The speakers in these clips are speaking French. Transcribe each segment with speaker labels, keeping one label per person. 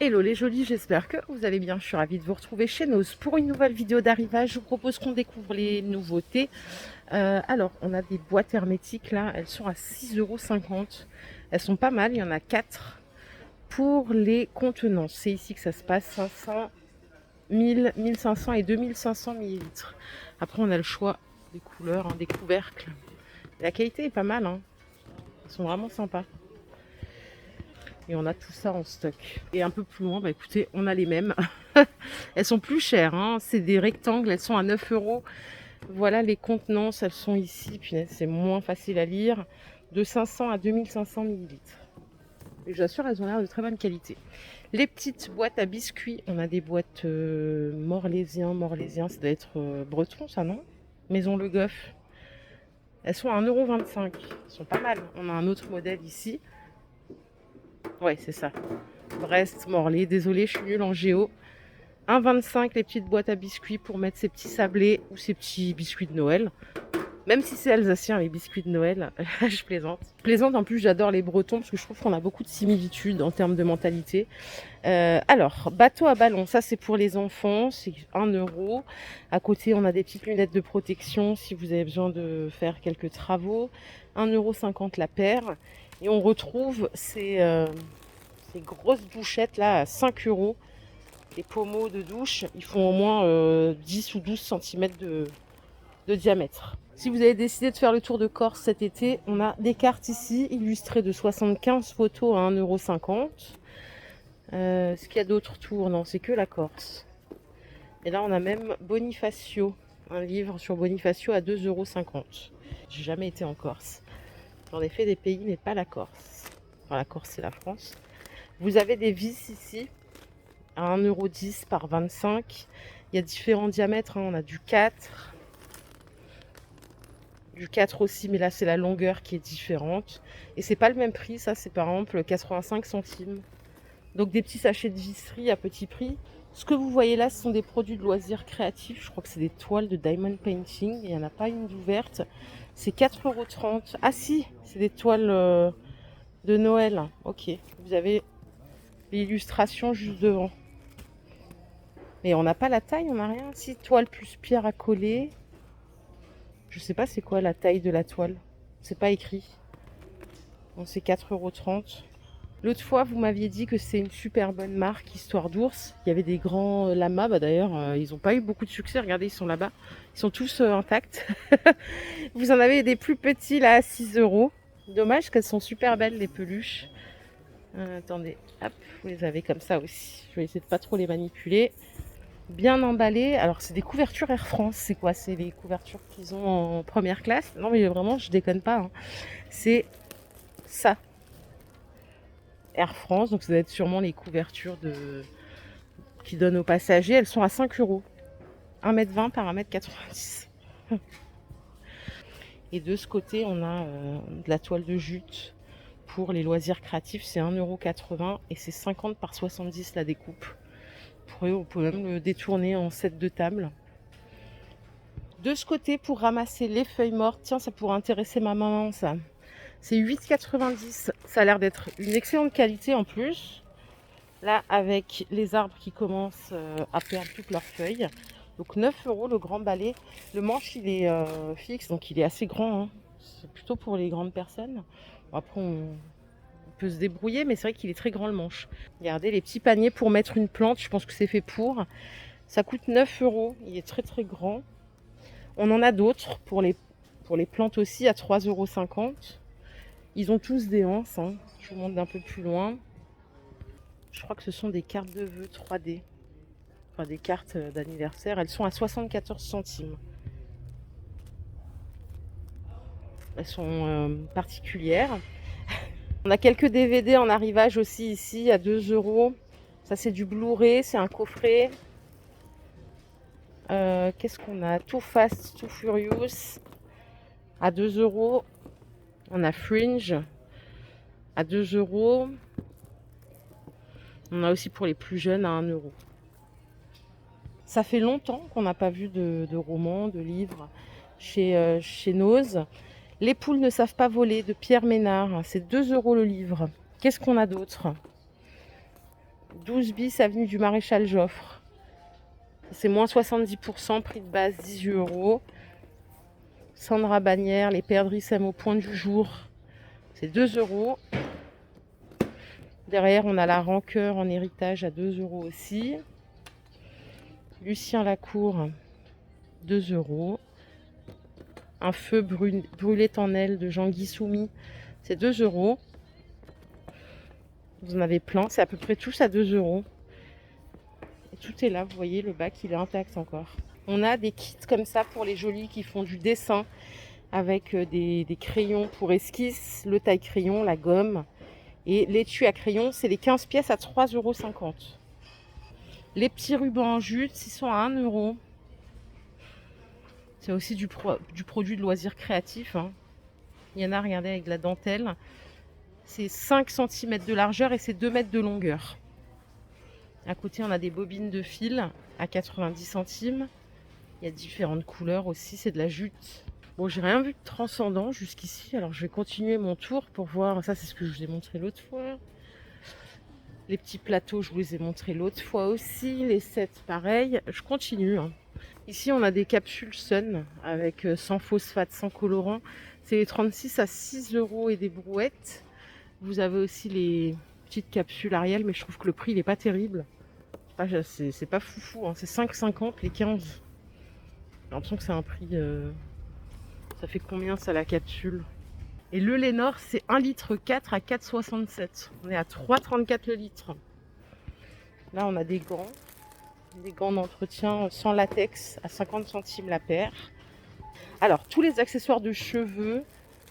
Speaker 1: Hello les jolis, j'espère que vous allez bien. Je suis ravie de vous retrouver chez Nose pour une nouvelle vidéo d'arrivage. Je vous propose qu'on découvre les nouveautés. Alors, on a des boîtes hermétiques là, elles sont à 6,50 €. Elles sont pas mal, il y en a 4 pour les contenants. C'est ici que ça se passe, 500, 1000, 1500 et 2500 millilitres. Après, on a le choix des couleurs, des couvercles. La qualité est pas mal, Ils sont vraiment sympas. Et on a tout ça en stock. Et un peu plus loin, écoutez, on a les mêmes. Elles sont plus chères, c'est des rectangles, elles sont à 9 €. Voilà les contenances, elles sont ici. Puis c'est moins facile à lire. De 500 à 2500 millilitres. Et j'assure, elles ont l'air de très bonne qualité. Les petites boîtes à biscuits, on a des boîtes morlésiens, ça doit être breton ça, non? Maison Le Goff. Elles sont à 1,25 €. Elles sont pas mal. On a un autre modèle ici. Ouais, c'est ça. Brest, Morlaix. Désolée, je suis nulle en géo. 1,25 € les petites boîtes à biscuits pour mettre ses petits sablés ou ses petits biscuits de Noël. Même si c'est alsacien, les biscuits de Noël, je plaisante. Je plaisante, en plus, j'adore les Bretons parce que je trouve qu'on a beaucoup de similitudes en termes de mentalité. Alors, bateau à ballon, ça c'est pour les enfants, c'est 1 €. À côté, on a des petites lunettes de protection si vous avez besoin de faire quelques travaux. 1,50 € la paire. Et on retrouve ces grosses douchettes là à 5 €. Les pommeaux de douche, ils font au moins 10 ou 12 cm de diamètre. Si vous avez décidé de faire le tour de Corse cet été, on a des cartes ici illustrées de 75 photos à 1,50 €. Ce qu'il y a d'autres tours? Non, c'est que la Corse. Et là, on a même Bonifacio, un livre sur Bonifacio à 2,50 €. J'ai jamais été en Corse. J'en ai fait des pays, mais pas la Corse. Enfin, la Corse, c'est la France. Vous avez des vis ici à 1,10 € par 25. Il y a différents diamètres, on a du 4, aussi, mais là c'est la longueur qui est différente. Et c'est pas le même prix, ça c'est par exemple 85 centimes. Donc des petits sachets de visserie à petit prix. Ce que vous voyez là, ce sont des produits de loisirs créatifs. Je crois que c'est des toiles de diamond painting. Il n'y en a pas une d'ouverte. C'est 4,30 €. Ah si, c'est des toiles de Noël. Ok, vous avez l'illustration juste devant. Mais on n'a pas la taille, on n'a rien. Si, toile plus pierre à coller. Je sais pas c'est quoi la taille de la toile. C'est pas écrit. Bon, c'est 4,30 €. L'autre fois, vous m'aviez dit que c'est une super bonne marque, Histoire d'ours. Il y avait des grands lamas. D'ailleurs, ils n'ont pas eu beaucoup de succès. Regardez, ils sont là-bas. Ils sont tous intacts. Vous en avez des plus petits là à 6 €. Dommage qu'elles sont super belles, les peluches. Attendez, hop, vous les avez comme ça aussi. Je vais essayer de pas trop les manipuler. Bien emballé. Alors c'est des couvertures Air France. C'est quoi? C'est les couvertures qu'ils ont en première classe? Non mais vraiment, je déconne pas. C'est ça. Air France. Donc ça doit être sûrement les couvertures qui donnent aux passagers. Elles sont à 5 €. 1,20 m par 1,90 m. Et de ce côté, on a de la toile de jute pour les loisirs créatifs. C'est 1,80 € et c'est 50 par 70 la découpe. On peut même le détourner en set de table. De ce côté, pour ramasser les feuilles mortes, tiens, ça pourrait intéresser ma maman, ça. C'est 8,90 €. Ça a l'air d'être une excellente qualité en plus. Là, avec les arbres qui commencent à perdre toutes leurs feuilles. Donc 9 € le grand balai. Le manche, il est fixe, donc il est assez grand. C'est plutôt pour les grandes personnes. Bon, après, on peut se débrouiller, mais c'est vrai qu'il est très grand le manche. Regardez les petits paniers pour mettre une plante, je pense que c'est fait pour. Ça coûte 9 €, il est très très grand. On en a d'autres pour les plantes aussi à 3,50 €. Ils ont tous des anses, je vous montre d'un peu plus loin. Je crois que ce sont des cartes de vœux 3D. Enfin des cartes d'anniversaire, elles sont à 74 centimes. Elles sont particulières. On a quelques DVD en arrivage aussi ici à 2 €. Ça c'est du Blu-ray, c'est un coffret. Qu'est-ce qu'on a? Too Fast, Too Furious à 2 €. On a Fringe à 2 €. On a aussi pour les plus jeunes à 1 €. Ça fait longtemps qu'on n'a pas vu de romans, de livres chez Nose. Les poules ne savent pas voler de Pierre Ménard. C'est 2 € le livre. Qu'est-ce qu'on a d'autre? 12 bis avenue du Maréchal Joffre. C'est moins 70%, prix de base 18 €. Sandra Bagnères, les perdrix sèment au point du jour, c'est 2 €. Derrière, on a la Rancœur en héritage à 2 € aussi. Lucien Lacour, 2 €. Un feu brûlé en aile de Jean-Guy Soumis, c'est 2 €. Vous en avez plein, c'est à peu près tous à 2 €. Et tout est là, vous voyez, le bac il est intact encore. On a des kits comme ça pour les jolis qui font du dessin avec des crayons pour esquisse, le taille-crayon, la gomme et l'étui à crayon, c'est les 15 pièces à 3,50 €. Les petits rubans en jute, ils sont à 1 €. C'est aussi du produit de loisirs créatifs, hein. Il y en a, regardez, avec de la dentelle. C'est 5 cm de largeur et c'est 2 mètres de longueur. À côté, on a des bobines de fil à 90 centimes. Il y a différentes couleurs aussi, c'est de la jute. Bon, j'ai rien vu de transcendant jusqu'ici, alors je vais continuer mon tour pour voir. Ça, c'est ce que je vous ai montré l'autre fois. Les petits plateaux, je vous les ai montrés l'autre fois aussi. Les sets, pareil. Je continue, hein. Ici, on a des capsules Sun avec sans phosphate, sans colorant. C'est les 36 à 6 € et des brouettes. Vous avez aussi les petites capsules Ariel, mais je trouve que le prix, il n'est pas terrible. C'est pas foufou, hein. C'est 5,50 les 15. J'ai l'impression que c'est un prix... Ça fait combien ça la capsule? Et le Lénore, c'est 1,4 litre à 4,67. On est à 3,34 le litre. Là, on a des gants d'entretien sans latex à 50 centimes la paire. Alors, tous les accessoires de cheveux,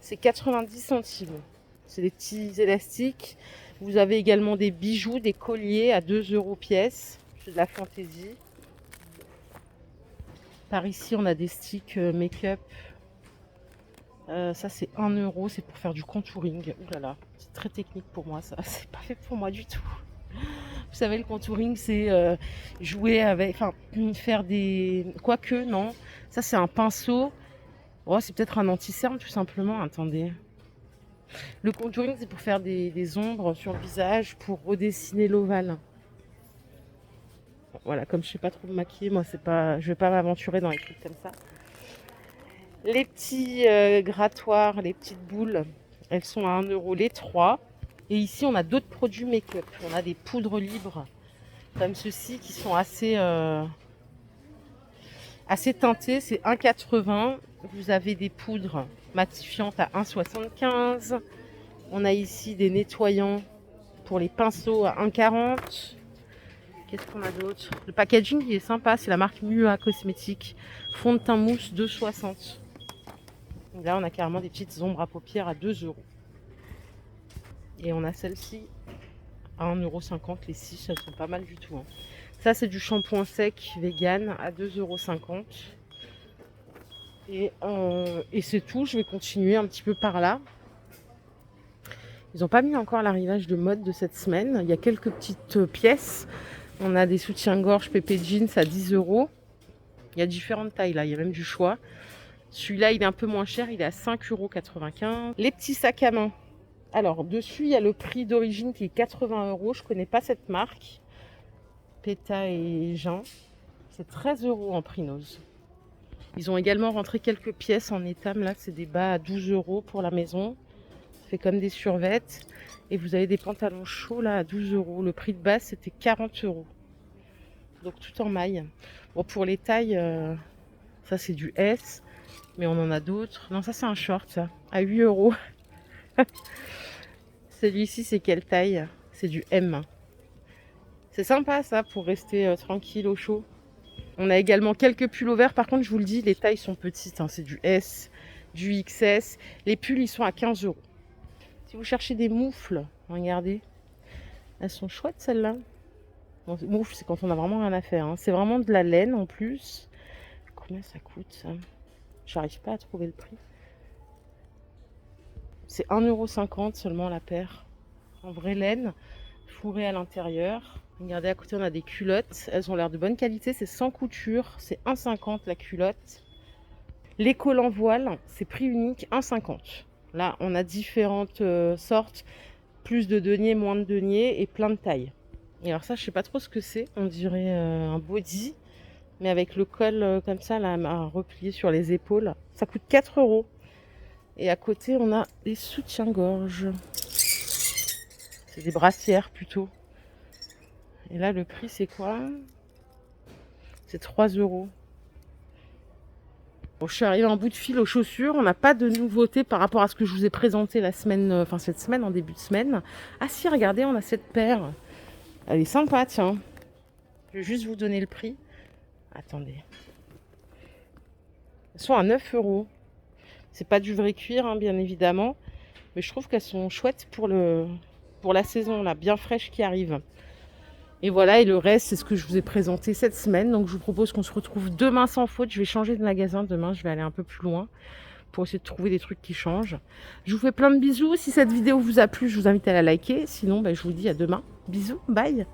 Speaker 1: c'est 90 centimes. C'est des petits élastiques. Vous avez également des bijoux, des colliers à 2 € pièce. C'est de la fantaisie. Par ici, on a des sticks make-up. Ça, c'est 1 €. C'est pour faire du contouring. Ouh là là, c'est très technique pour moi, ça. C'est pas fait pour moi du tout. Vous savez, le contouring, c'est jouer avec... Enfin, faire des... Quoique, non. Ça, c'est un pinceau. Oh, c'est peut-être un anti-cerne, tout simplement. Attendez. Le contouring, c'est pour faire des ombres sur le visage, pour redessiner l'ovale. Voilà, comme je sais pas trop me maquiller, moi, je vais pas m'aventurer dans les trucs comme ça. Les petits grattoirs, les petites boules, elles sont à 1 € les 3. Et ici, on a d'autres produits make-up. On a des poudres libres, comme ceux-ci, qui sont assez teintées. C'est 1,80 €. Vous avez des poudres matifiantes à 1,75 €. On a ici des nettoyants pour les pinceaux à 1,40 €. Qu'est-ce qu'on a d'autre? Le packaging, il est sympa. C'est la marque Mua Cosmétiques. Fond de teint mousse 2,60 €. Là, on a carrément des petites ombres à paupières à 2 €. Et on a celle-ci à 1,50 € les 6, elles sont pas mal du tout, hein. Ça, c'est du shampoing sec vegan à 2,50 €. Et c'est tout, je vais continuer un petit peu par là. Ils n'ont pas mis encore l'arrivage de mode de cette semaine. Il y a quelques petites pièces. On a des soutiens-gorge Pépé Jeans à 10 €. Il y a différentes tailles là, il y a même du choix. Celui-là, il est un peu moins cher, il est à 5,95 €. Les petits sacs à main. Alors, dessus, il y a le prix d'origine qui est 80 €. Je ne connais pas cette marque. Péta et Jean. C'est 13 € en Prinose. Ils ont également rentré quelques pièces en étam. Là, c'est des bas à 12 € pour la maison. Ça fait comme des survêtes. Et vous avez des pantalons chauds là à 12 €. Le prix de base, c'était 40 €. Donc, tout en maille. Bon, pour les tailles, ça, c'est du S. Mais on en a d'autres. Non, ça, c'est un short, ça. À 8 €. Celui-ci, c'est quelle taille? C'est du M. C'est sympa ça pour rester tranquille au chaud. On a également quelques pulls au vert. Par contre, je vous le dis, les tailles sont petites, hein. C'est du S, du XS. Les pulls, ils sont à 15 €. Si vous cherchez des moufles, regardez. Elles sont chouettes celles-là. Bon, moufle, c'est quand on a vraiment rien à faire, hein. C'est vraiment de la laine en plus. Combien ça coûte ça? J'arrive pas à trouver le prix. C'est 1,50 € seulement la paire. En vraie laine, fourrée à l'intérieur. Regardez, à côté, on a des culottes. Elles ont l'air de bonne qualité. C'est sans couture. C'est 1,50 € la culotte. Les collants voile, c'est prix unique, 1,50 €. Là, on a différentes sortes. Plus de deniers, moins de deniers et plein de tailles. Et alors ça, je sais pas trop ce que c'est. On dirait un body, mais avec le col comme ça, là, à replier sur les épaules. Ça coûte 4 euros. Et à côté, on a des soutiens-gorge. C'est des brassières plutôt. Et là, le prix, c'est quoi? C'est 3 euros. Bon, je suis arrivée en bout de fil aux chaussures. On n'a pas de nouveautés par rapport à ce que je vous ai présenté la semaine, enfin cette semaine, en début de semaine. Ah si, regardez, on a cette paire. Elle est sympa, tiens. Je vais juste vous donner le prix. Attendez. Elles sont à 9 euros. C'est pas du vrai cuir, hein, bien évidemment. Mais je trouve qu'elles sont chouettes pour la saison, là, bien fraîche qui arrive. Et voilà, et le reste, c'est ce que je vous ai présenté cette semaine. Donc je vous propose qu'on se retrouve demain sans faute. Je vais changer de magasin demain, je vais aller un peu plus loin pour essayer de trouver des trucs qui changent. Je vous fais plein de bisous. Si cette vidéo vous a plu, je vous invite à la liker. Sinon, je vous dis à demain. Bisous, bye.